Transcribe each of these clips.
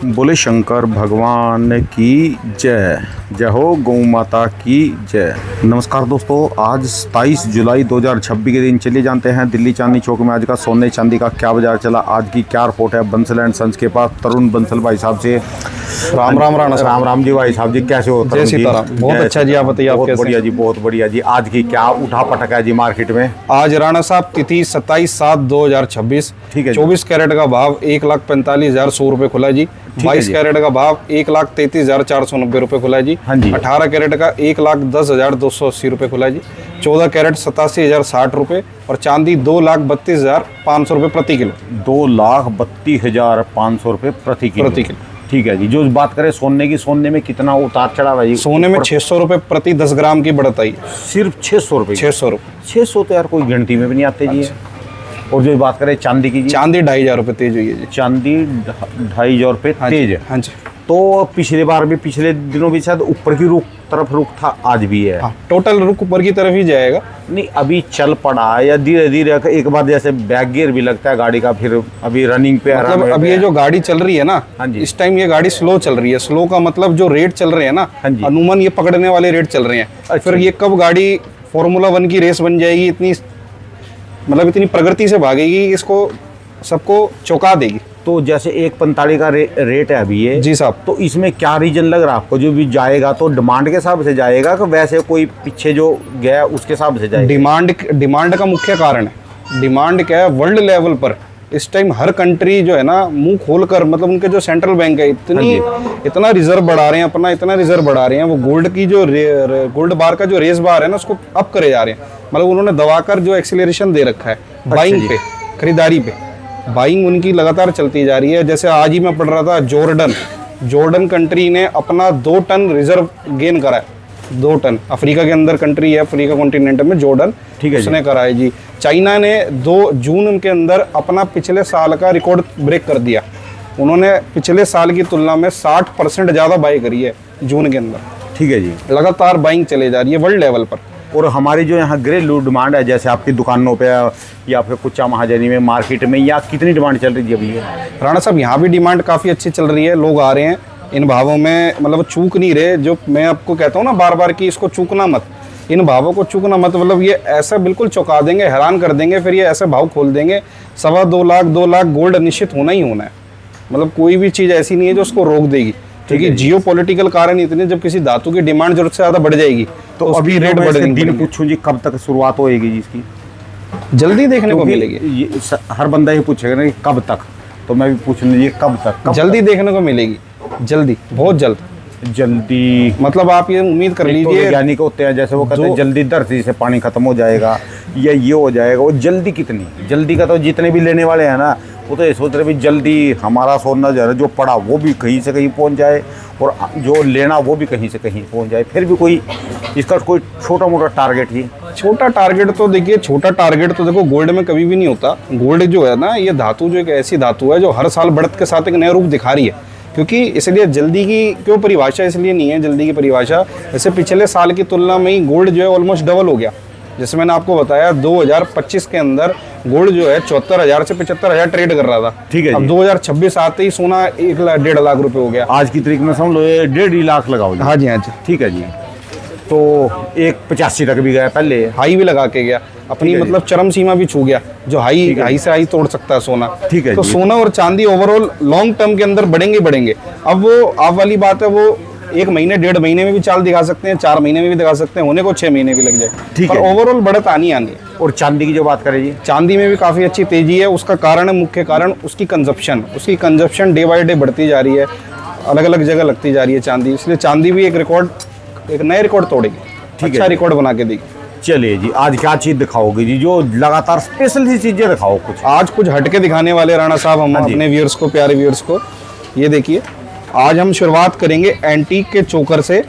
बोले शंकर भगवान की जय। जय हो गौ माता की जय। नमस्कार दोस्तों, आज 27 जुलाई 2026 के दिन चलिए जानते हैं दिल्ली चांदनी चौक में आज का सोने चांदी का क्या बाजार चला। आज की क्या रिपोर्ट है बंसल एंड सन्स के पास तरुण बंसल भाई साहब से। राम राम राणा साहब। राम राम जी भाई साहब जी, कैसे हो? जय सीताराम। बहुत अच्छा जी, आप बताइए आप कैसे? बढ़िया जी, बहुत बढ़िया जी। आज की क्या उठा पटक है जी मार्केट में? आज राणा साहब तिथि 27/7/2026। ठीक है जी। 24 कैरेट का भाव 1,45,100 रुपये खुला है जी। 22 कैरेट का भाव 1,33,490 रुपये खुला है जी। हाँ जी। 18 कैरेट का 1,10,280 रुपये खुला है जी। 14 कैरेट 87,060 रुपये और चांदी 2,32,500 रुपये प्रति किलो। 2,32,500 रुपये प्रति किलो। ठीक है जी। जो बात करें सोने की, सोने में कितना उतार चढ़ाव है जी? सोने में 600 रुपये प्रति 10 ग्राम की बढ़त आई। सिर्फ 600 रुपये? 600 रुपये। 600 तो यार कोई गिनती में भी नहीं आते जी। और जो बात करें चांदी की जी? चांदी 2,500 रुपये तेज हुई है जी। चांदी 2,500 रुपये तेज है। हाँ जी। तो पिछले बार भी, पिछले दिनों भी शायद ऊपर की तरफ रुख था, आज भी है। हाँ, टोटल रुख ऊपर की तरफ ही जाएगा। नहीं अभी चल पड़ा है या धीरे धीरे एक बार जैसे बैक गियर भी लगता है गाड़ी का, फिर अभी रनिंग पे मतलब अब ये जो गाड़ी चल रही है ना, हाँ जी, इस टाइम ये गाड़ी स्लो चल रही है। स्लो का मतलब जो रेट चल रहे हैं ना, हाँ जी, अनुमान ये पकड़ने वाले रेट चल रहे हैं। अच्छा। फिर ये कब गाड़ी फॉर्मूला 1 की रेस बन जाएगी, इतनी मतलब इतनी प्रगति से भागेगी, इसको सबको चौंका देगी। तो जैसे 1,45 का रेट है अभी ये जी साहब, तो इसमें क्या रीजन लग रहा है आपको? जो भी जाएगा तो डिमांड के हिसाब से जाएगा कि वैसे कोई पीछे जो गया उसके हिसाब से जाएगा? डिमांड का मुख्य कारण है। डिमांड क्या है, वर्ल्ड लेवल पर इस टाइम हर कंट्री जो है ना मुंह खोलकर, मतलब उनके जो सेंट्रल बैंक है इतना रिजर्व बढ़ा रहे हैं, अपना इतना रिजर्व बढ़ा रहे हैं। वो गोल्ड की जो गोल्ड बार का जो रेस बार है ना, उसको अप करे जा रहे हैं। मतलब उन्होंने दबाकर जो एक्सीलरेशन दे रखा है बाइंग पे, खरीदारी पे। बाइंग उनकी लगातार चलती जा रही है। जैसे आज ही मैं पढ़ रहा था, जॉर्डन कंट्री ने अपना 2 टन रिजर्व गेन करा है। 2 टन अफ्रीका के अंदर कंट्री है, अफ्रीका कॉन्टिनेंट में जॉर्डन, ठीक है, उसने करा है जी। चाइना ने 2 जून के अंदर अपना पिछले साल का रिकॉर्ड ब्रेक कर दिया। उन्होंने पिछले साल की तुलना में 60% ज़्यादा बाई करी है जून के अंदर। ठीक है जी। लगातार बाइंग चले जा रही है वर्ल्ड लेवल पर। और हमारी जो यहाँ घरेलू डिमांड है, जैसे आपकी दुकानों पे या फिर कुचा महाजनी में, मार्केट में, या कितनी डिमांड चल रही है अभी? राणा साहब यहाँ भी डिमांड काफ़ी अच्छी चल रही है। लोग आ रहे हैं इन भावों में, मतलब चूक नहीं रहे। जो मैं आपको कहता हूँ ना बार बार कि इसको चूकना मत, इन भावों को चूकना मत। मतलब ये ऐसा बिल्कुल चौंका देंगे, हैरान कर देंगे, फिर ये ऐसे भाव खोल देंगे। 2.25 लाख 2 लाख गोल्ड निश्चित होना ही होना है। मतलब कोई भी चीज़ ऐसी नहीं है जो उसको रोक देगी, क्योंकि जियो पॉलिटिकल कारण इतने, जब किसी धातु की डिमांड जरूरत से ज़्यादा बढ़ जाएगी तो अभी रेट बढ़ेगी। दिन पूछूं जी, कब तक शुरुआत होएगी जी इसकी? जल्दी देखने को मिलेगी। हर बंदा ये पूछेगा ना कि कब तक, तो मैं भी पूछ लूँ ये कब तक? जल्दी देखने को मिलेगी, जल्दी, बहुत जल्दी। मतलब आप ये उम्मीद कर लीजिए। वैज्ञानिक होते हैं जैसे वो कहते हैं जल्दी धरती से पानी खत्म हो जाएगा या ये हो जाएगा। वो जल्दी कितनी? जल्दी का तो जितने भी लेने वाले हैं ना, वो तो ये सोच रहे भी जल्दी हमारा सोना जो पड़ा वो भी कहीं से कहीं पहुंच जाए, और जो लेना वो भी कहीं से कहीं पहुंच जाए। फिर भी कोई इसका कोई छोटा मोटा टारगेट ही? छोटा टारगेट तो देखिए, देखो गोल्ड में कभी भी नहीं होता। गोल्ड जो है ना, ये धातु जो एक ऐसी धातु है जो हर साल बढ़त के साथ एक नया रूप दिखा रही है। क्योंकि इसलिए जल्दी की क्यों परिभाषा इसलिए नहीं है, जल्दी की परिभाषा जैसे पिछले साल की तुलना में ही गोल्ड जो है ऑलमोस्ट डबल हो गया। जैसे मैंने आपको बताया 2025 के अंदर गोल्ड जो है 74,000 से 75,000 ट्रेड कर रहा था। ठीक है। अब 2026 आते ही सोना 1.5 लाख रुपए हो गया। आज की तारीख में समझ लो 1.5 लाख लगाओ। हाँ जी, हाँ जी। ठीक है जी। तो 1.85 तक भी गया, पहले हाई भी लगा के गया अपनी, मतलब चरम सीमा भी छू गया, जो हाई से हाई तोड़ सकता है सोना। ठीक है। तो सोना और चांदी ओवरऑल लॉन्ग टर्म के अंदर बढ़ेंगे। अब वो आप वाली बात है, वो 1 महीने 1.5 महीने में भी चाल दिखा सकते हैं, 4 महीने में भी दिखा सकते हैं, होने को 6 महीने भी लग जाए, पर ओवरऑल बढ़त आनी है। और चांदी की जो बात करें जी, चांदी में भी काफ़ी अच्छी तेजी है। उसका कारण है, मुख्य कारण उसकी कंजप्शन डे बाय डे बढ़ती जा रही है, अलग अलग जगह लगती जा रही है चांदी। इसलिए चांदी भी एक नए रिकॉर्ड तोड़ेगी, अच्छा रिकॉर्ड बना के देगी। चलिए जी, आज क्या चीज़ दिखाओगे जी, जो लगातार स्पेशल सी चीज़ें दिखाओ कुछ? आज कुछ हटके दिखाने वाले राणा साहब हम अपने व्यूअर्स को, प्यारे व्यूअर्स को। ये देखिए, आज हम शुरुआत करेंगे एंटीक के चोकर से।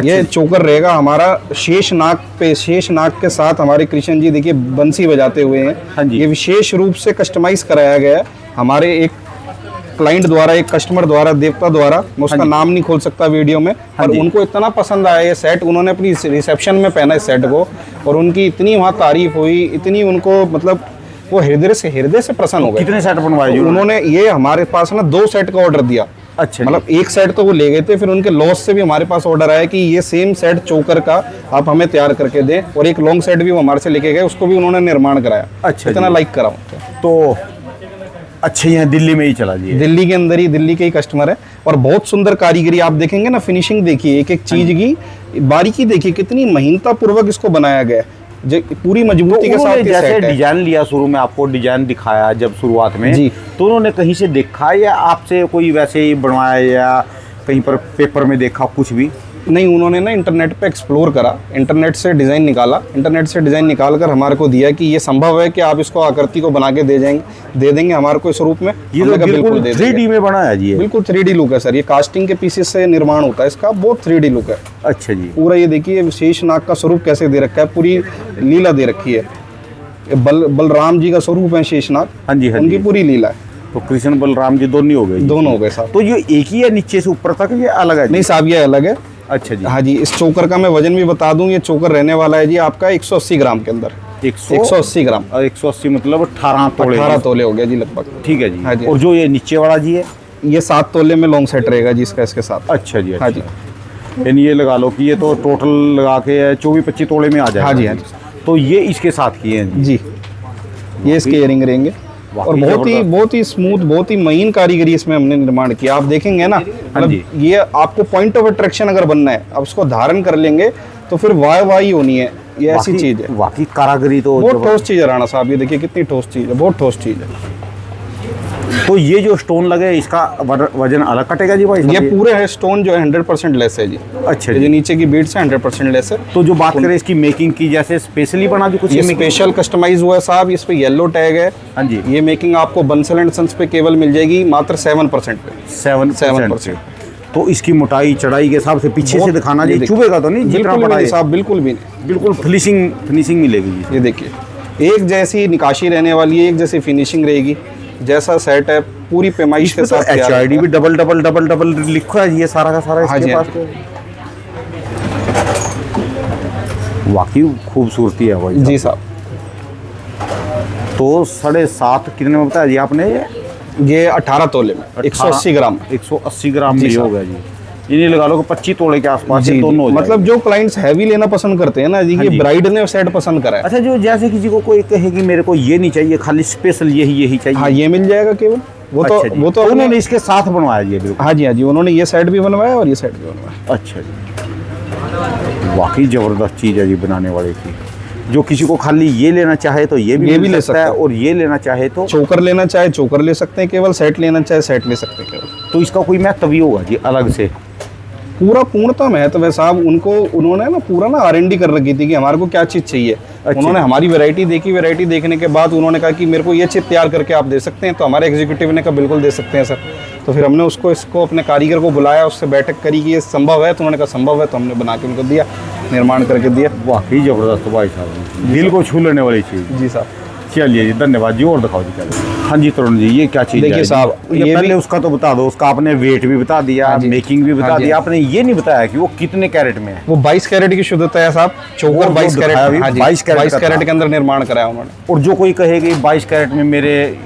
ये चोकर रहेगा हमारा शेष नाग के साथ हमारे कृष्ण जी देखिए बंसी बजाते हुए हैं। हाँ जी। ये विशेष रूप से कस्टमाइज कराया गया है हमारे एक क्लाइंट द्वारा, एक कस्टमर द्वारा, देवता द्वारा। मैं उसका नाम नहीं खोल सकता वीडियो में, पर उनको इतना पसंद आया ये सेट, उन्होंने अपनी रिसेप्शन में पहना इस सेट को, और उनकी इतनी वहाँ तारीफ हुई, इतनी उनको मतलब वो हृदय से प्रसन्न हो गए। कितने सेट बनवाए उन्होंने? ये हमारे पास ना 2 सेट का ऑर्डर दिया। अच्छा जी। मतलब एक सेट तो वो ले गए थे, फिर उनके लॉस से भी हमारे पास ऑर्डर आया कि ये सेम सेट चोकर का आप हमें तैयार करके दें, और एक लॉन्ग सेट भी वो हमारे से लेके गए, उसको भी उन्होंने निर्माण कराया। अच्छा इतना जी। लाइक करा उनको। तो अच्छा, यहाँ दिल्ली में ही चला जी। दिल्ली के अंदर ही, दिल्ली के ही कस्टमर है, और बहुत सुंदर कारीगरी आप देखेंगे ना, फिनिशिंग देखिए, एक एक चीज की बारीकी देखिए, कितनी महीनता पूर्वक इसको बनाया गया है, पूरी मजबूती के साथ ये जैसे सेट है। डिजाइन लिया, शुरू में आपको डिजाइन दिखाया जब शुरुआत में जी। तो उन्होंने कहीं से देखा या आपसे कोई वैसे ही बनवाया या कहीं पर पेपर में देखा कुछ भी? नहीं, उन्होंने ना इंटरनेट पे एक्सप्लोर करा, इंटरनेट से डिज़ाइन निकाला, इंटरनेट से डिज़ाइन निकाल कर हमारे को दिया कि ये संभव है कि आप इसको आकृति को बना के दे देंगे हमारे को इस रूप में। ये हमने तो कहा बिल्कुल दे 3D देंगे। में बनाया जी ये। बिल्कुल 3D लुक है सर, ये कास्टिंग के पीसेस से निर्माण होता है इसका, बहुत 3D लुक है। अच्छा जी। पूरा ये देखिए शेष नाग का स्वरूप कैसे दे रखा है, पूरी लीला दे रखी है। ये बलराम जी का स्वरूप है शेषनाग, हाँ जी, हाँ उनकी जी। पूरी लीला है। तो कृष्ण बलराम जी दोनों हो गए जी। दोनों हो गए साहब। तो ये एक ही है नीचे से ऊपर तक, ये अलग है जी? नहीं साहब, ये अलग है। अच्छा जी। हाँ जी, इस चोकर का मैं वजन भी बता दूं, ये चोकर रहने वाला है जी आपका 180 ग्राम के अंदर। 180 ग्राम। 180 मतलब 18 तोले। 18 तोले हो गया जी लगभग। ठीक है जी। हाँ जी। और जो ये नीचे वाला जी है? ये 7 तोले में लॉन्ग सेट रहेगा जी इसका, इसके साथ। अच्छा जी। हाँ जी। यानी ये लगा लो कि ये तो टोटल लगा के 24-25 तोले में आ जाएगा। हाँ जी, हाँ जी। तो ये इसके साथ किए हैं जी। जी, ये इसके इयरिंग रहेंगे, और वाकई जबरदस्त। बहुत ही स्मूथ, बहुत ही महीन कारीगरी इसमें हमने निर्माण किया। आप देखेंगे ना, मतलब जी। ये आपको पॉइंट ऑफ अट्रैक्शन अगर बनना है, आप उसको धारण कर लेंगे तो फिर वाह ही होनी है, ये ऐसी वाकई- चीज है। वाकई कारागरी तो बहुत ठोस चीज है राणा साहब, ये देखिए कितनी ठोस चीज है, बहुत ठोस चीज है। तो ये जो स्टोन लगे इसका वजन अलग कटेगा जी भाई? ये पूरे है स्टोन जो है 100% लेस है जी। अच्छा ये जी। जो नीचे की बीट्स है 100% लेस है। तो जो बात करें इसकी मेकिंग की, जैसे स्पेशली बना दी कुछ ये मेकिंग? स्पेशल कस्टमाइज हुआ है साहब, इस पे येलो टैग है। हाँ जी। ये मेकिंग आपको बंसल एंड सन्स पे केवल मिल जाएगी मात्र 7% पे। 7%। तो इसकी मोटाई चढ़ाई के हिसाब से पीछे से बहुत- दिखाना ये जी, देखिए। चुभेगा तो नहीं जितना बिल्कुल भी बड़ा नहीं है? साहब, बिल्कुल भी नहीं। बिल्कुल फिनिशिंग मिलेगी जी। ये देखिए एक जैसी निकाशी रहने वाली है, एक जैसी फिनिशिंग रहेगी, जैसा सेट है पूरी पैमाइश के इसमें तो साथ तैयार HID होगा। भी डबल लिखा है ये सारा का सारा हाँ इसके जी, पास तो। वाकई खूबसूरती है भाई। जी साहब। तो 7.5 कितने में बताया जी आपने? ये 18 तोले में 180 ग्राम। 180 ग्राम जी में हो साहब। गया जी। ये नहीं लगा लो कि 25 तोले के आसपास जी, ये दोनों हो मतलब जाएंगे। जो क्लाइंट्स हैवी लेना पसंद करते हैं ना जी, हाँ ये जी। ब्राइड ने सेट पसंद करा है। अच्छा, जो जैसे किसी को कोई कहे कि मेरे को ये नहीं चाहिए, खाली स्पेशल यही चाहिए। हाँ, ये मिल जाएगा केवल। वो तो अच्छा जी। वो तो उन्होंने अपने- इसके साथ बनवाया जी बिल्कुल। हाँ जी, हाँ जी, उन्होंने ये सेट भी बनवाया और ये सेट भी बनवाया। अच्छा जी। वाकई ज़बरदस्त चीज़ है जी बनाने वाले की। जो किसी को खाली ये लेना चाहे तो ये भी ले सकता है, और ये लेना चाहे तो चोकर लेना चाहे चोकर ले सकते हैं केवल, सेट लेना चाहे सेट ले सकते हैं केवल। तो इसका कोई महत्व भी होगा जी अलग से? पूरा पूर्णतः महत्व है साहब। उन्होंने ना पूरा ना R&D कर रखी थी कि हमारे को क्या चीज़ चाहिए। उन्होंने हमारी वैरायटी देखी, वैरायटी देखने के बाद उन्होंने कहा कि मेरे को ये चीज़ तैयार करके आप दे सकते हैं। तो हमारे एग्जीक्यूटिव ने कहा बिल्कुल दे सकते हैं सर। तो फिर हमने इसको अपने कारीगर को बुलाया, उससे बैठक करी कि ये संभव है, तो उन्होंने कहा संभव है, तो हमने बना के उनको दिया, निर्माण करके दिया। वाकई ज़बरदस्त भाई साहब, दिल को छू लेने वाली चीज़। जी साहब। चलिए जी, धन्यवाद जी। और दिखाओ जी क्या। हाँ जी तरुण जी, ये क्या चीज़ है? देखिए साहब, ये ये पहले भी- उसका तो बता दो, उसका आपने वेट भी बता दिया, हाँ जी। मेकिंग भी बता हाँ जी। दिया, आपने ये नहीं बताया कि वो कितने कैरेट में है। वो 22 कैरेट की शुद्धता है साहब। चोकर वो 22 कैरेट। दिखाया भी, हाँ जी, 22 कैरेट 22 का कैरेट था। के अंदर निर्माण कराया उन्होंने। और जो कोई कहे कि 22 कैरेट में मेरे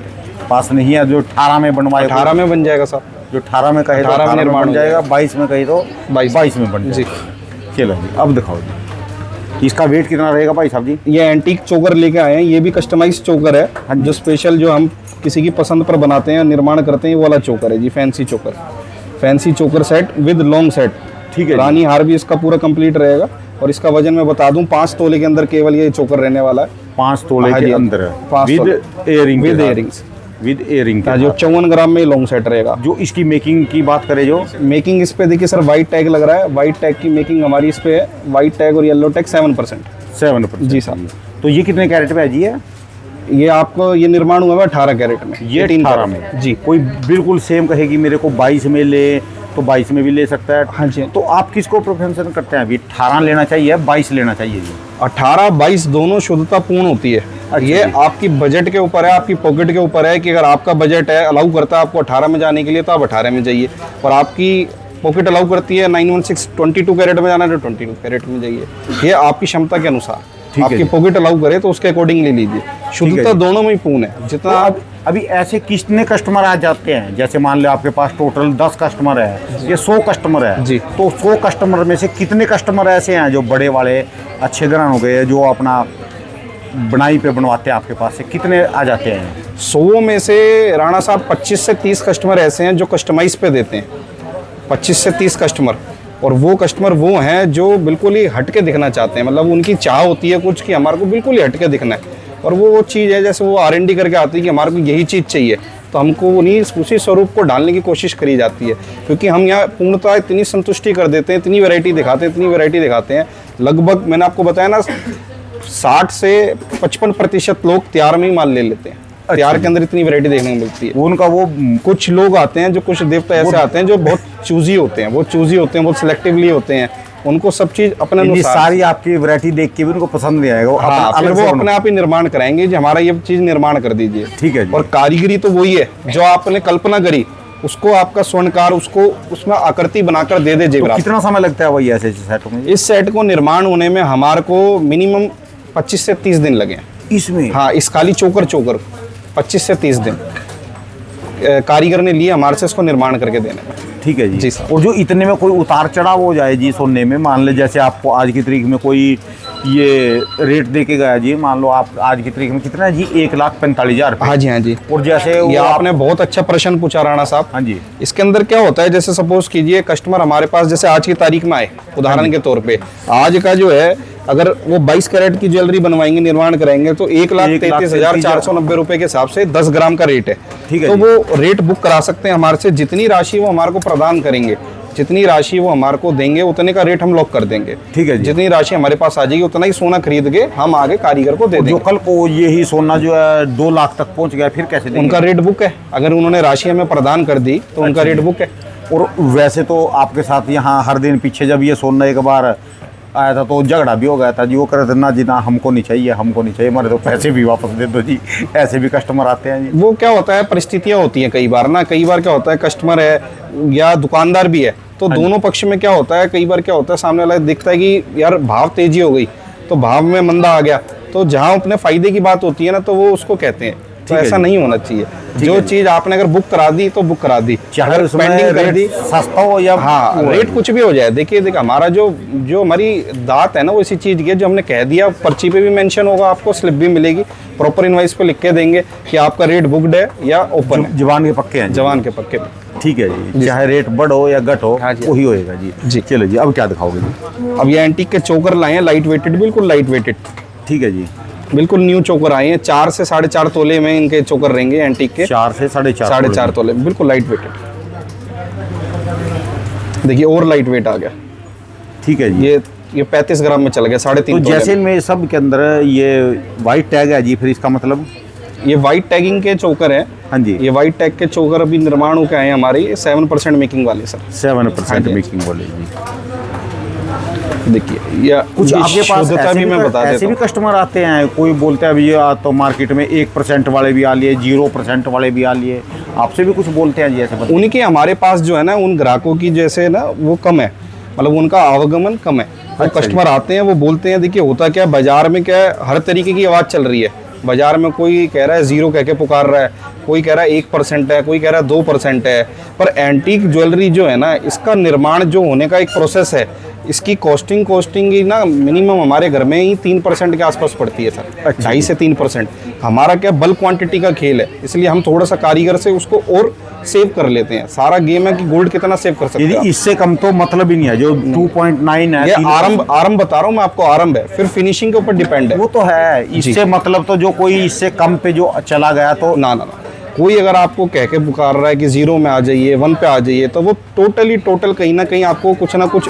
पास नहीं है, जो 18 में बनवाए, 18 में बन जाएगा साहब। जो 18 में कहे तो 18 में 18 में निर्माण बन हो जाएगा, 22 में कहे तो 22 में बन जी। जाएगा। चलो जी, अब दिखाओ जी इसका वेट कितना रहेगा भाई साहब जी? ये एंटीक चोकर लेके आए हैं, ये भी कस्टमाइज चोकर है, जो स्पेशल जो हम किसी की पसंद पर बनाते हैं, निर्माण करते हैं, वो वाला चोकर है जी। Fancy choker set with long set. ठीक है। रानी हार भी इसका पूरा कंप्लीट रहेगा, और इसका वजन मैं बता दूं 5 तोले के अंदर केवल ये चोकर रहने वाला है। 5 तोले हाँ के जी, अंदर 5 विद तोले। Earring, with earrings। With earring. जो 54 ग्राम में लॉन्ग सेट रहेगा। जो इसकी मेकिंग की बात करें, जो मेकिंग इस पे देखिए सर, वाइट टैग लग रहा है, वाइट टैग की मेकिंग हमारी इस पे है। वाइट टैग और येलो टैग 7%। 7%। जी साहब। तो ये कितने कैरेट में है जी? ये आपको ये निर्माण हुआ है 18 कैरेट में। ये 18 में जी। कोई बिल्कुल सेम कहेगी मेरे को 22 में ले, तो 22 में भी ले सकता है। हाँ जी। तो आप किसको प्रेफरेंस करते हैं अभी? 18 लेना चाहिए, 22 लेना चाहिए जी? 18-22 दोनों शुद्धता पूर्ण होती है। ये जी। आपकी बजट के ऊपर है, आपकी पॉकेट के ऊपर है कि अगर आपका बजट है, अलाउ करता है आपको 18 में जाने के लिए, तो आप 18 में जाइए। और आपकी पॉकेट अलाउ करती है 916 22 कैरेट में जाना है, तो 22 कैरेट में जाइए। ये आपकी क्षमता के अनुसार। ठीक है आपकी जी। पॉकेट अलाउ करे तो उसके अकॉर्डिंग ले लीजिए। शुद्धता जी। दोनों में ही पूर्ण है, तो जितना अब अभी ऐसे कितने कस्टमर आ जाते हैं? जैसे मान लो आपके पास टोटल 10 कस्टमर है, ये 100 कस्टमर है जी। तो 100 कस्टमर में से कितने कस्टमर ऐसे हैं जो बड़े वाले अच्छे ग्राहक हो गए जो अपना बनाई पे बनवाते हैं आपके पास से, कितने आ जाते हैं? 100 में से राणा साहब 25 से 30 कस्टमर ऐसे हैं जो कस्टमाइज पे देते हैं, 25 से 30 कस्टमर। और वो कस्टमर वो हैं जो बिल्कुल ही हट के दिखना चाहते हैं, मतलब उनकी चाह होती है कुछ कि हमारे को बिल्कुल ही हट के दिखना है। और वो चीज़ है जैसे वो R&D करके आती है कि हमारे को यही चीज़ चाहिए, तो हमको उन्हीं उसी स्वरूप को डालने की कोशिश करी जाती है। क्योंकि हम यहाँ पूर्णतः इतनी संतुष्टि कर देते हैं, इतनी वैरायटी दिखाते हैं, लगभग मैंने आपको बताया ना 60 से 55% लोग तैयार में ही माल ले लेते हैं। तैयार के अंदर इतनी वैरायटी देखने को मिलती है। उनका वो कुछ लोग आते हैं जो कुछ देवता ऐसे आते हैं जो बहुत चूजी होते हैं, बहुत सिलेक्टिवली होते हैं, उनको सब चीज़ अपने ये अनुसार सारी आपकी वैरायटी देख के भी उनको पसंद नहीं आएगा, वो हाँ, अपना फिर अलग वो से अपने आप ही निर्माण कराएंगे जी हमारा ये चीज़ निर्माण कर दीजिए। ठीक है जी। और कारीगरी तो वही है जो आपने कल्पना करी, उसको आपका स्वर्णकार उसको उसमें आकृति बनाकर दे दे तो जेवर। कितना समय लगता है वही ऐसे सेटों में? इस सेट को निर्माण होने में हमारे को मिनिमम 25 से 30 दिन लगे। इसमें हाँ, इस खाली चोकर 25 से 30 दिन कारीगर ने लिए हमारे से इसको निर्माण करके देने में। ठीक है जी। जी सर। और जो इतने में कोई उतार चढ़ाव हो जाए जी सोने में, मान ले जैसे आपको आज की तारीख में कोई ये रेट दे के गया जी, मान लो आप आज की तारीख में कितना है जी, 1,45,000। हाँ जी, हाँ जी। और जैसे ये वो आपने बहुत अच्छा प्रश्न पूछा राणा साहब। हाँ जी। इसके अंदर क्या होता है, जैसे सपोज कीजिए कस्टमर हमारे पास जैसे आज की तारीख में आए, उदाहरण के तौर पे आज का जो है, अगर वो 22 कैरेट की ज्वेलरी बनवाएंगे, निर्माण कराएंगे तो 1,33,490 रुपए के हिसाब से 10 ग्राम का रेट है। ठीक है तो जी। वो रेट बुक करा सकते हैं हमारे से, जितनी राशि वो हमारे को प्रदान करेंगे, जितनी राशि वो हमारे को देंगे उतने का रेट हम लॉक कर देंगे। ठीक है जी। जितनी राशि हमारे पास आ जाएगी उतना ही सोना खरीद के हम आगे कारीगर को दे जो देंगे। कल को यही सोना जो है 2 लाख तक पहुंच गया, फिर कैसे देंगे? उनका रेट बुक है, अगर उन्होंने राशि हमें प्रदान कर दी तो उनका रेट बुक है। और वैसे तो आपके साथ यहाँ हर दिन पीछे जब ये सोना एक बार आया था तो झगड़ा भी हो गया था जी, वो कह रहे थे ना जी ना, हमको नहीं चाहिए, हमारे तो पैसे भी वापस दे दो जी। ऐसे भी कस्टमर आते हैं जी। वो क्या होता है, परिस्थितियां होती हैं कई बार ना, कई बार क्या होता है कस्टमर है या दुकानदार भी है, तो दोनों पक्ष में क्या होता है, कई बार क्या होता है सामने वाला दिखता है कि यार भाव तेजी हो गई, तो भाव में मंदा आ गया, तो जहाँ अपने फायदे की बात होती है ना तो वो उसको कहते हैं। तो है ऐसा जी। नहीं होना चाहिए। जो चीज़ आपने अगर बुक करा दी तो बुक करा दी, चाहे अगर उसमें पेंडिंग कर रेट दी, सस्ता हो या हाँ वो रेट कुछ भी हो जाए। देखिए हमारा जो हमारी दात है ना वो इसी चीज़ की है, जो हमने कह दिया पर्ची पे भी मेंशन होगा, आपको स्लिप भी मिलेगी, प्रॉपर इनवाइस पे लिख के देंगे कि आपका रेट बुकड है या ओपन है, जवान के पक्के हैं जी। जवान के पक्के। ठीक है जी, चाहे रेट बढ़ हो या घट हो, हाँ जी। वही होएगा जी। जी। चलो जी, अब क्या दिखाओगे जी? अब ये एंटीक के चोकर लाए हैं, लाइट वेटेड, बिल्कुल लाइट वेटेड, ठीक है जी। बिल्कुल न्यू चोकर आए हैं। 4 से 4.5 तोले में इनके चोकर रहेंगे एंटीक के, 4 से 4.5 4.5 तोले, बिल्कुल लाइट वेटेड। देखिए और लाइट वेट आ गया, ठीक है जी। ये 35 ग्राम में चल गया, 3.5 तो तोले जैसे इनमें सब के अंदर ये वाइट टैग है जी, फिर इसका मतलब? में। ये वाइट टैगिंग के चोकर है। हाँ जी। ये वाइट टैग के चोकर अभी निर्माण होकर आए हैं हमारे, ये 7% मेकिंग वाले सर। 7% मेकिंग बोले जी। देखिए या कुछ ये आपके पास शुद्धता ऐसे भी मैं बता ऐसे देता भी हूँ। कस्टमर आते हैं, कोई बोलते हैं अभी ये तो मार्केट में 1% वाले भी आ लिए, 0% वाले भी आ लिए, आपसे भी कुछ बोलते हैं जी ऐसे बताइए। उनके हमारे पास जो है ना, उन ग्राहकों की जैसे ना वो कम है, मतलब उनका आवागमन कम है। वो अच्छा कस्टमर आते हैं, वो बोलते हैं, देखिए होता क्या है बाजार में, क्या है हर तरीके की आवाज़ चल रही है बाजार में। कोई कह रहा है 0 कह के पुकार रहा है, कोई कह रहा है 1% है, कोई कह रहा है 2% है। पर एंटीक ज्वेलरी जो है ना, इसका निर्माण जो होने का एक प्रोसेस है, इसकी कॉस्टिंग ही ना मिनिमम हमारे घर में ही 3% के आसपास पड़ती है सर, 2.5 से 3%। हमारा क्या बल्क क्वांटिटी का खेल है, इसलिए हम थोड़ा सा कारीगर से उसको और सेव कर लेते हैं। सारा गेम है कि गोल्ड कितना सेव कर सकते हैं। यदि इससे कम तो मतलब ही नहीं है, जो 2.9 है, ये 3% आरंभ बता रहा हूँ मैं आपको, आरंभ है, फिर फिनिशिंग के ऊपर डिपेंड है। वो तो है। इससे मतलब तो जो कोई इससे कम पे जो चला गया तो ना कोई अगर आपको कह के पुकार रहा है कि 0 में आ जाइए, 1 पे आ जाइए, तो वो टोटल कहीं ना कहीं आपको कुछ ना कुछ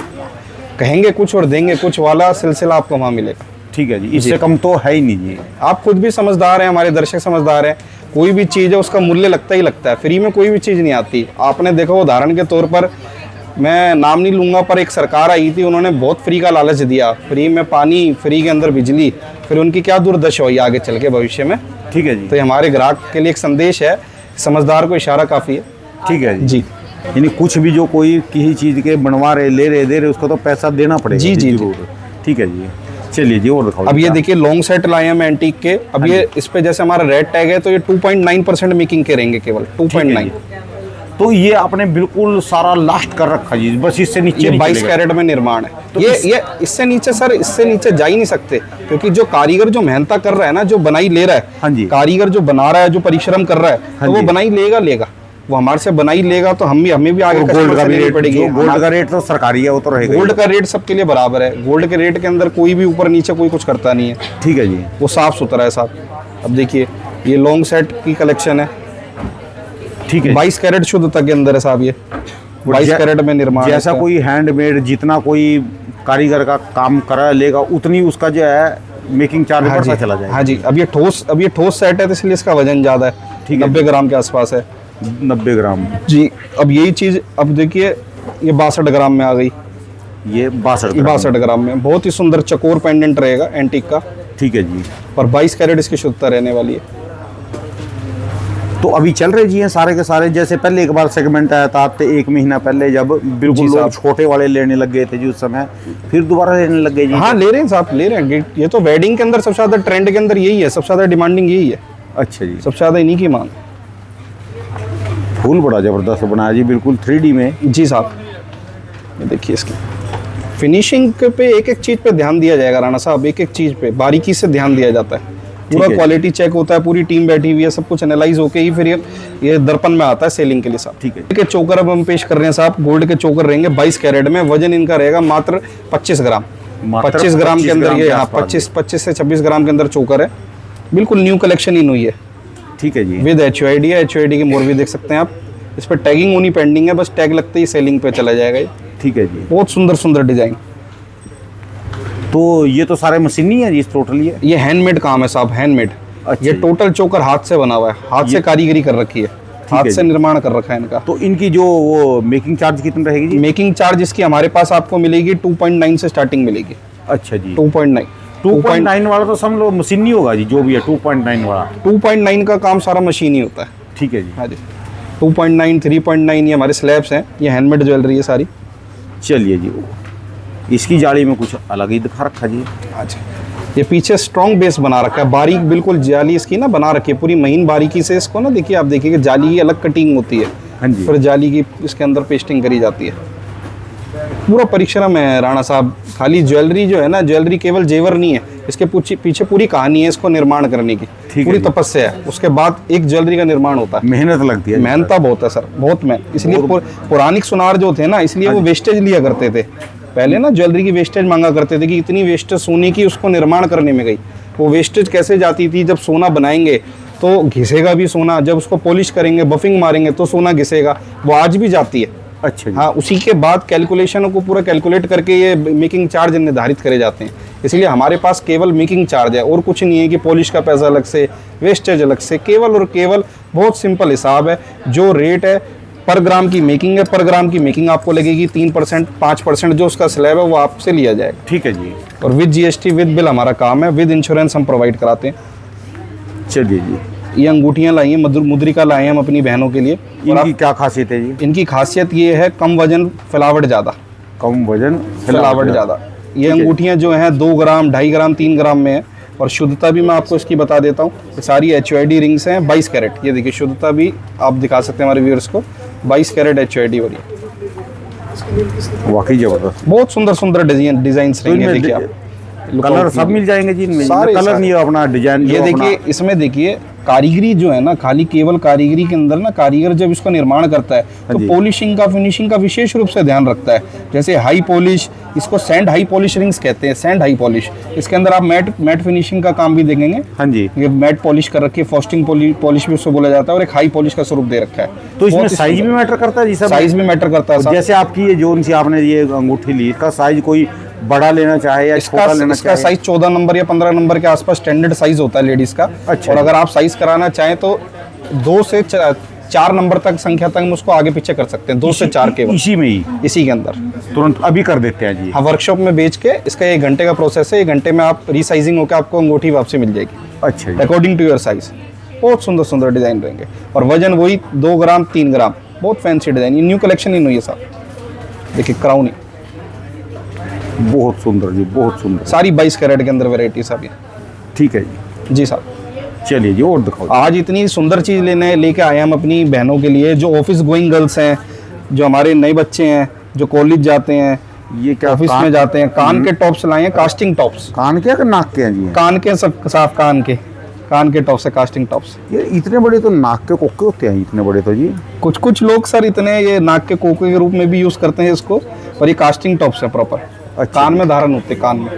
कहेंगे कुछ और देंगे कुछ वाला सिलसिला आपको वहाँ मिलेगा। ठीक है जी, इससे कम तो है ही नहीं जी। आप खुद भी समझदार हैं, हमारे दर्शक समझदार हैं, कोई भी चीज़ है उसका मूल्य लगता ही लगता है, फ्री में कोई भी चीज़ नहीं आती। आपने देखा उदाहरण के तौर पर, मैं नाम नहीं लूँगा, पर एक सरकार आई थी, उन्होंने बहुत फ्री का लालच दिया, फ्री में पानी, फ्री के अंदर बिजली, फिर उनकी क्या दुर्दशा हुई आगे चल के भविष्य में। ठीक है जी। तो ये हमारे ग्राहक के लिए एक संदेश है, समझदार को इशारा काफ़ी है। ठीक है जी। यानी कुछ भी जो कोई किसी चीज़ के बनवा रहे, ले रहे, दे रहे, उसको तो पैसा देना पड़ेगा जी, जी, जी। जरूर। ठीक है जी। चलिए जी और दिखाओ। अब ये देखिए लॉन्ग सेट लाए हैं हम एंटीक के। अब ये इस पे जैसे हमारा रेड टैग है तो ये 2.9% मेकिंग के रहेंगे, केवल 2.9। तो ये आपने बिल्कुल सारा लास्ट कर रखा जी, बस इससे नीचे ये नहीं 22 चलेगा। कैरेट में निर्माण है। तो ये इससे नीचे सर, इससे नीचे जा ही नहीं सकते, क्योंकि जो कारीगर जो मेहनत कर रहा है ना, जो बनाई ले रहा है, हाँ जी। कारीगर जो बना रहा है, जो परिश्रम कर रहा है, हाँ तो वो जी। बनाई लेगा, वो हमारे से बनाई लेगा, तो हमें भी आगे और कस्टमर गोल्ड का से भी लेनी रेट, पड़ेगी। जो गोल्ड का रेट तो सरकारी है वो तो रहेगा। गोल्ड का रेट सबके लिए बराबर है। गोल्ड के रेट के अंदर कोई भी ऊपर नीचे कोई कुछ करता नहीं है। ठीक है जी। वो साफ सुथरा है साहब। अब देखिए ये लॉन्ग सेट की कलेक्शन है, ठीक है। 22 कैरेट शुद्धता के अंदर है साहब। ये 22 कैरेट में निर्माण है जैसा इसका। कोई हैंडमेड, जितना कोई कारीगर का काम करा लेगा उतनी उसका जो है मेकिंग चार्ज हाँ बढ़ता जी, चला जाएगा। हाँ जी। अब ये ठोस सेट है तो इसलिए इसका वजन ज़्यादा है, ठीक है। 90 ग्राम के आसपास है 90 ग्राम। जी। अब यही चीज़ अब देखिए ये 62 ग्राम में आ गई। ये 62 62 ग्राम में बहुत ही सुंदर चकोर पेंडेंट रहेगा एंटीक का, ठीक है जी। और 22 कैरेट इसकी शुद्धता रहने वाली है। तो अभी चल रहे जी हैं सारे के सारे। जैसे पहले एक बार सेगमेंट आया था आपसे 1 महीना पहले, जब बिल्कुल जी लोग साहब। छोटे वाले लेने लग गए थे जी उस समय, फिर दोबारा लेने लग गए जी। हाँ ले रहे हैं साहब, ले रहे हैं। ये तो वेडिंग के अंदर सबसे ज़्यादा ट्रेंड के अंदर यही है, सबसे ज़्यादा डिमांडिंग यही है, अच्छा जी। सबसे ज़्यादा इन्हीं की मांग। फूल बड़ा ज़बरदस्त बनाया जी, बिल्कुल 3D में। जी साहब। ये देखिए इसकी फिनिशिंग पे एक एक चीज़ पे ध्यान दिया जाएगा राणा साहब, एक एक चीज़ पे बारीकी से ध्यान दिया जाता है। पूरा है। क्वालिटी चेक होता है, पूरी टीम बैठी हुई है, सब कुछ एनालाइज होके ही फिर ये दर्पण में आता है सेलिंग के लिए साहब। ठीक है। के चोकर अब हम पेश कर रहे हैं साहब। गोल्ड के चोकर रहेंगे 22 कैरेट में, वजन इनका रहेगा मात्र 25 ग्राम। मात्र 25 ग्राम के 25 अंदर ग्राम ये, के हाँ आसपास 25 से 26 ग्राम के अंदर चोकर है। बिल्कुल न्यू कलेक्शन इन हुई है, ठीक है जी। विद HUID है। HUID की मोर भी देख सकते हैं आप। इस पर टैगिंग होनी पेंडिंग है, बस टैग लगते ही सेलिंग पे चला जाएगा ये। ठीक है जी। बहुत सुंदर सुंदर डिजाइन। तो ये तो सारे मशीनी है जी टोटल? ये हैंडमेड काम है साहब, हैंडमेड। अच्छा ये जी। टोटल चोकर हाथ से बना हुआ है, हाथ से कारीगरी कर रखी है, हाथ है से जी। निर्माण कर रखा है इनका। तो इनकी जो वो मेकिंग चार्ज कितनी रहेगी जी? मेकिंग चार्ज इसकी हमारे पास आपको मिलेगी 2.9 से स्टार्टिंग मिलेगी। अच्छा जी। 2.9 2.9 वाला तो समझ लो मशीनी होगा जी, जो भी है 2.9 वाला। 2.9 का काम सारा मशीन ही होता है। ठीक है जी। हाँ जी। 2.9 3.9 ये हमारे स्लैब्स हैं, ये हैंडमेड ज्वेलरी है सारी। चलिए जी। इसकी जाली में कुछ अलग ही दिखा रखा जी। अच्छा, ये पीछे स्ट्रॉन्ग बेस बना रखा है, बारीक बिल्कुल जाली इसकी ना बना रखी है पूरी महीन बारीकी से। इसको ना देखिए, आप देखिए कि जाली की अलग कटिंग होती है, हाँ जी। फिर जाली की इसके अंदर पेस्टिंग करी जाती है। पूरा परिश्रम है राणा साहब। खाली ज्वेलरी जो है ना, ज्वेलरी केवल जेवर नहीं है, इसके पीछे पूरी कहानी है इसको निर्माण करने की। है पूरी जी। तपस्या है, उसके बाद एक ज्वेलरी का निर्माण होता है। मेहनत लगती है। मेहनता बहुत है सर, बहुत मेहनत। इसलिए पुरानिक सुनार जो थे ना, इसलिए वो वेस्टेज लिया करते थे। पहले ना ज्वेलरी की वेस्टेज मांगा करते थे कि इतनी वेस्टेज सोने की उसको निर्माण करने में गई। वो वेस्टेज कैसे जाती थी, जब सोना बनाएंगे तो घिसेगा भी सोना, जब उसको पॉलिश करेंगे, बफिंग मारेंगे तो सोना घिसेगा। वो आज भी जाती है। अच्छा जी। हाँ, उसी के बाद कैलकुलेशनों को पूरा कैलकुलेट करके ये मेकिंग चार्ज निर्धारित करे जाते हैं। इसलिए हमारे पास केवल मेकिंग चार्ज है और कुछ नहीं है कि पॉलिश का पैसा अलग से, वेस्टेज अलग से। केवल और केवल बहुत सिंपल हिसाब है। जो रेट है पर ग्राम की मेकिंग है, पर ग्राम की मेकिंग आपको लगेगी 3%, 5% जो उसका स्लैब है वो आपसे लिया जाएगा। ठीक है जी। और विद GST विद बिल हमारा काम है, विद इंश्योरेंस हम प्रोवाइड कराते हैं। चलिए जी। ये अंगूठियाँ लाई हैं, मुद्रिका लाए हैं हम अपनी बहनों के लिए। और इनकी क्या खासियत है जी? इनकी खासियत ये है कम वजन, फैलावट ज़्यादा। कम वजन, फैलावट ज़्यादा। ये अंगूठियाँ जो हैं 2 ग्राम, 2.5 ग्राम, 3 ग्राम में है। और शुद्धता भी मैं आपको इसकी बता देता हूँ। ये सारी HUID रिंग्स हैं 22 कैरेट। ये देखिए शुद्धता भी आप दिखा सकते हैं हमारे व्यूअर्स को, 22 कैरेट HUID हो रही है। वाकई जबरदस्त। बहुत सुंदर सुंदर डिजाइन्स तो रहेंगे। इनमें देखिए आप कलर सब मिल जाएंगे जी इनमें? सारे कलर सारे। नहीं है अपना डिजाइन? ये देखिए, इसमें देखिए कारीगरी जो है ना, खाली केवल कारीगरी के अंदर ना, कारीगर जब इसको निर्माण करता है तो जी। पॉलिशिंग का, फिनिशिंग का विशेष रूप से ध्यान रखता है। जैसे हाई पॉलिश, इसको सैंड हाई पॉलिश रिंग्स कहते हैं, सैंड हाई पॉलिश। इसके अंदर आप मैट फिनिशिंग का काम भी देखेंगे। हाँ जी। ये मैट पॉलिश कर रखी है, फ्रॉस्टिंग पॉलिश भी उसको बोला जाता है, और एक हाई पॉलिश का स्वरूप दे रखा है। तो इसमें बहुत ही साइज भी सुंदर। मैटर करता है जी? सब साइज भी मैटर करता है साहब। जैसे आपकी ये जो सी आपने ये अंगूठी ली, इसका साइज कोई बड़ा लेना चाहे या छोटा लेना इसका चाहे? साइज 14 नंबर या 15 नंबर के आसपास स्टैंडर्ड साइज होता है लेडीज का। अच्छा। और अगर आप साइज कराना चाहें तो 2 से 4 नंबर तक संख्या तक हम उसको आगे पीछे कर सकते हैं। 2 से 4 केवल इसी में ही इसी के अंदर। तुरंत अभी कर देते हैं जी? हाँ, वर्कशॉप में बेच के इसका 1 घंटे का प्रोसेस है। 1 घंटे में आप रीसाइजिंग होकर आपको अंगूठी वापसी मिल जाएगी अच्छा जी। According to your size. बहुत सुंदर सुंदर डिजाइन रहेंगे और वजन वही 2 ग्राम 3 ग्राम। बहुत फैंसी डिजाइन, ये न्यू कलेक्शन ही नहीं है साहब। देखिए क्राउन बहुत सुंदर जी, बहुत सुंदर। सारी 22 कैरेट के अंदर वैरायटी साहब ये। ठीक है जी, जी साहब, चलिए जी और दिखाओ। आज इतनी सुंदर चीज़ लेके आए हम अपनी बहनों के लिए, जो ऑफिस गोइंग गर्ल्स हैं, जो हमारे नए बच्चे हैं, जो कॉलेज जाते हैं, ये क्या ऑफिस में जाते हैं। कान के टॉप्स लाए हैं, कास्टिंग टॉप्स। कान के या नाक के हैं जी? कान के, सब साफ कान के टॉप्स है, कास्टिंग टॉप्स। ये इतने बड़े तो नाक के कोके होते हैं, इतने बड़े तो जी। कुछ लोग सर इतने ये नाक के कोके के रूप में भी यूज़ करते हैं इसको, पर ये कास्टिंग टॉप्स है प्रॉपर। अच्छा। कान में धारण होते, कान में।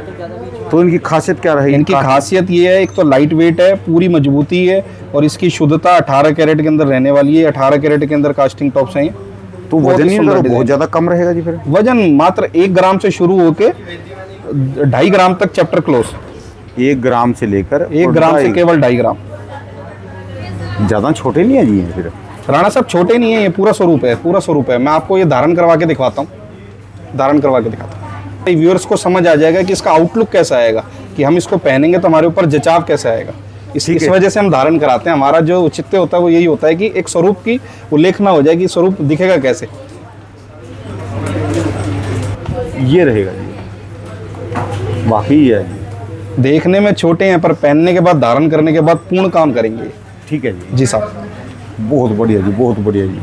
तो इनकी खासियत क्या रहेगी? इनकी खासियत ये है, एक तो लाइट वेट है, पूरी मजबूती है, और इसकी शुद्धता 18 कैरेट के अंदर रहने वाली है। 18 कैरेट के अंदर कास्टिंग टॉप्स हैं ये। तो बहुत ही वजन सुंदर बहुत डिजाइन। ज़्यादा कम रहेगा जी फिर? वजन मात्र 1 ग्राम से शुरू होके 2.5 ग्राम तक चैप्टर क्लोज। 1 ग्राम से लेकर 1 ग्राम से केवल 2.5 ग्राम। ज़्यादा छोटे नहीं है जी ये फिर? राणा साहब छोटे नहीं है, ये पूरा स्वरूप है, पूरा स्वरूप है। मैं आपको ये धारण करवा के दिखाता हूँ, धारण करवा के दिखाता हूँ। व्यूअर्स को समझ आ जाएगा कि इसका आउटलुक कैसा आएगा, कि हम इसको पहनेंगे तो हमारे ऊपर जचाव कैसा आएगा। इस वजह से हम धारण कराते हैं। हमारा जो औचित्य होता है वो यही होता है कि एक स्वरूप की उल्लेखना हो जाए कि स्वरूप दिखेगा कैसे। ये रहेगा जी, वाकई है जी। देखने में छोटे हैं पर पहनने के बाद, धारण करने के बाद पूर्ण काम करेंगे। ठीक है जी। जी साहब, बहुत बढ़िया जी, बहुत बढ़िया जी।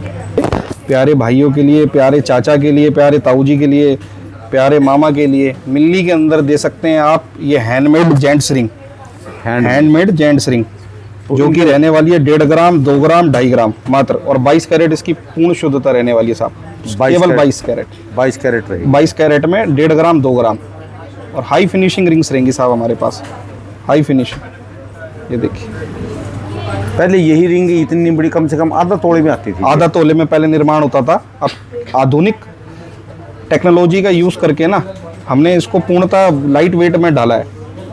प्यारे भाइयों के लिए, प्यारे चाचा के लिए, प्यारे ताऊ जी के लिए, प्यारे मामा के लिए मिल्ली के अंदर दे सकते हैं आप ये handmade gents ring. Handmade gents ring जो कि रहने वाली है 1.5 ग्राम, 2 ग्राम, 2.5 ग्राम मात्र, और 22 कैरेट इसकी पूर्ण शुद्धता रहने वाली है साहब। केवल 22 कैरेट। 22 कैरेट रहेगी। 22 कैरेट में 1.5 ग्राम, 2 ग्राम, और हाई फिनिशिंग रिंग्स रहेंगी साहब हमारे पास। हाई फिनिशिंग, ये देखिए। पहले यही रिंग इतनी बड़ी कम से कम आधा तोले में आती थी। आधा तोले में पहले निर्माण होता था। अब आधुनिक टेक्नोलॉजी का यूज़ करके ना हमने इसको पूर्णतः लाइट वेट में डाला है,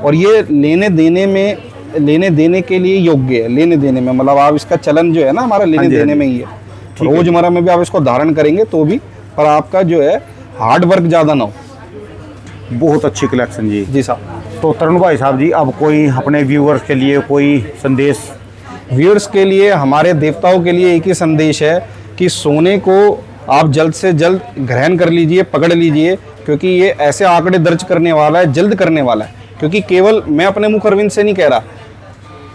और ये लेने देने के लिए योग्य है। लेने देने में मतलब आप इसका चलन जो है ना हमारा लेने देने में ही है। रोजमर्रा में भी आप इसको धारण करेंगे तो भी, पर आपका जो है हार्ड वर्क ज़्यादा ना हो। बहुत अच्छी कलेक्शन जी। जी साहब। तो तरुण भाई साहब जी, अब कोई अपने व्यूअर्स के लिए कोई संदेश? व्यूअर्स के लिए, हमारे देवताओं के लिए एक ही संदेश है कि सोने को आप जल्द से जल्द ग्रहण कर लीजिए, पकड़ लीजिए, क्योंकि ये ऐसे आंकड़े दर्ज करने वाला है, जल्द करने वाला है। क्योंकि केवल मैं अपने मुख अरविंद से नहीं कह रहा,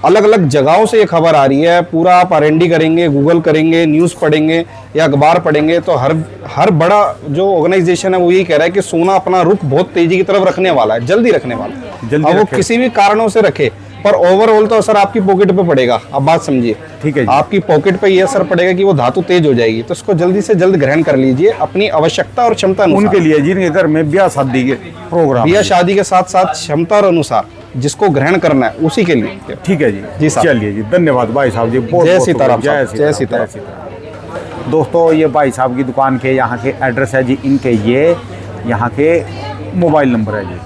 अलग अलग जगहों से ये खबर आ रही है। पूरा आप R&D करेंगे, गूगल करेंगे, न्यूज़ पढ़ेंगे या अखबार पढ़ेंगे, तो हर बड़ा जो ऑर्गेनाइजेशन है वो यही कह रहा है कि सोना अपना रुख बहुत तेजी की तरफ रखने वाला है, जल्दी रखने वाला है। जल्दी अब वो रखे। किसी भी कारणों से रखे, पर ओवरऑल तो असर आपकी पॉकेट पे पड़ेगा। अब बात समझिए, ठीक है जी। आपकी पॉकेट पे ये असर पड़ेगा कि वो धातु तेज हो जाएगी। तो इसको जल्दी से जल्द ग्रहण कर लीजिए अपनी आवश्यकता और क्षमता अनुसार। उनके लिए जिनके घर में ब्याह शादी के प्रोग्राम, ब्याह शादी के साथ साथ क्षमता और अनुसार जिसको ग्रहण करना है उसी के लिए। ठीक है जी। जी साहब। चलिए जी, धन्यवाद भाई साहब जी। बहुत जय बहुत सीताराम शुक्रिया। साहब, जय सीताराम। जय सीताराम। दोस्तों, ये भाई साहब की दुकान के यहाँ के एड्रेस है जी, इनके ये यहाँ के मोबाइल नंबर है जी।